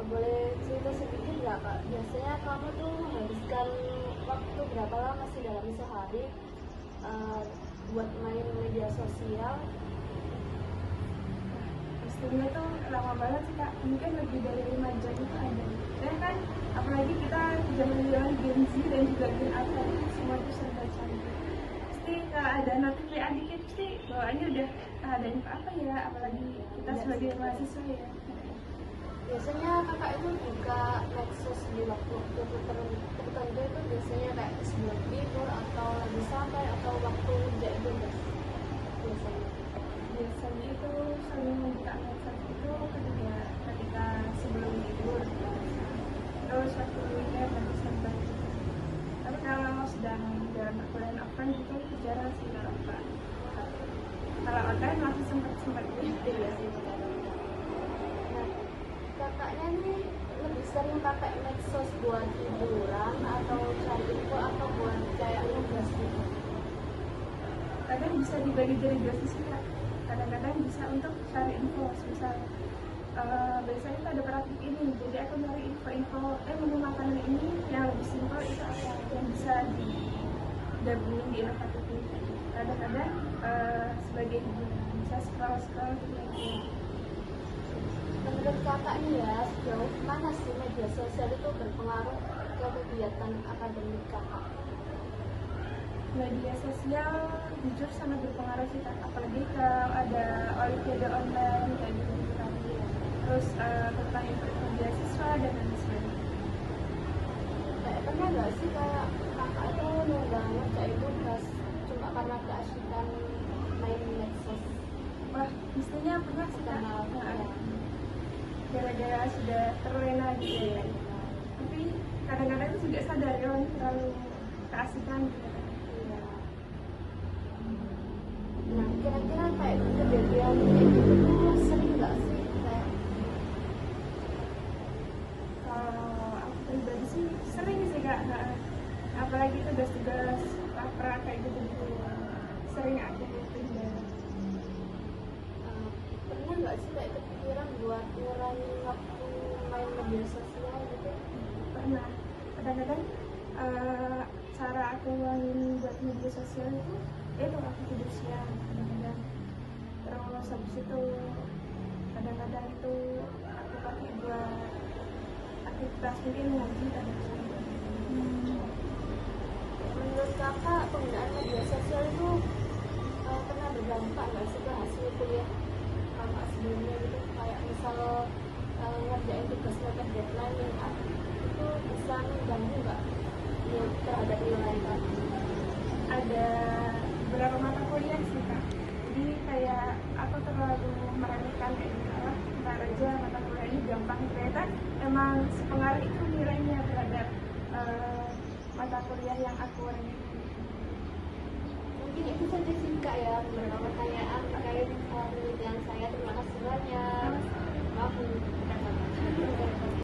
Boleh cerita sedikit nggak Kak? Biasanya kamu tuh menghabiskan waktu berapa lama sih dalam sehari eh, buat main media sosial? Pastinya tuh lama banget sih kak, mungkin lebih dari 5 jam itu ada. Dan kan apalagi kita zaman Gen Z dan juga Gen Alpha, semua itu serba canggih. Pasti kalau ada notif WA dikit pasti bawaannya udah ada info apa ya, apalagi kita sebagai mahasiswa ya. Biasanya kakak itu buka medsos di waktu-waktu tertentu itu biasanya kayak sebelum tidur atau lagi santai atau waktu kerja itu biasanya. Biasanya itu sering membuka medsos itu ketika sebelum tidur, terus waktu weekend nanti sampai. Tapi kalau sedang dalam perkuliahan offline itu jarang sih kalau buka. Kalau online masih sempat Itu ya sih sekarang. Nah, kakaknya nih lebih sering pakai medsos buat hiburan atau cari info atau buat kayak nugas gitu? kadang bisa dibagi dari dua sisi kak. Kadang-kadang bisa untuk cari info, misal biasanya itu ada praktik ini, jadi aku nyari info menu makanan ini yang lebih simpel itu apa yang bisa digabungin di inovatif ini. Kadang-kadang sebagai hiburan bisa scroll gitu. Menurut kakak nih ya, sejauh mana sih media sosial itu berpengaruh ke kegiatan akademik kakak? Media sosial jujur sangat berpengaruh sih kak, apalagi kalau ada olimpiade online kayak gitu kan. Terus tentang info beasiswa dan lain sebagainya. Kayak pernah nggak sih kayak kakak itu nunda ngerjain tugas cuma karena keasikan main medsos? Wah, mestinya pernah sih kak. Karena Gara-gara sudah terlena gitu ya. Tapi kadang-kadang itu juga sadar ya, terlalu keasikan gitu kan. iya. Nah, kira-kira kayak kejadian kayak gitu tuh sering nggak sih kayak Kalau aku pribadi sih sering sih kak. Apalagi tugas-tugas laprak kayak gitu sering aku lakuin ya. pernah nggak sih kayak kepikiran buat ngurangin waktu main media sosial gitu? Pernah. Kadang-kadang cara aku ngurangin buat media sosial itu aku tidur siang kadang-kadang. Terus habis itu kadang-kadang itu aku pakai buat aktivitas mungkin ngaji kadang-kadang. Menurut kakak penggunaan media sosial itu pernah berdampak nggak sih ke hasil kuliah kakak sebelumnya gitu? Kayak misal ngerjain tugas mepet deadline yang itu bisa mengganggu nggak terhadap nilai kakak? Ada beberapa mata kuliah sih kak, jadi kayak aku terlalu meremehkan kayak gitu, ntar aja mata kuliah ini gampang, ternyata emang sepengaruh itu nilainya terhadap mata kuliah yang aku remehkan. Mungkin itu saja sih kak ya beberapa pertanyaan terkait penelitian saya. Terima kasih banyak. Maaf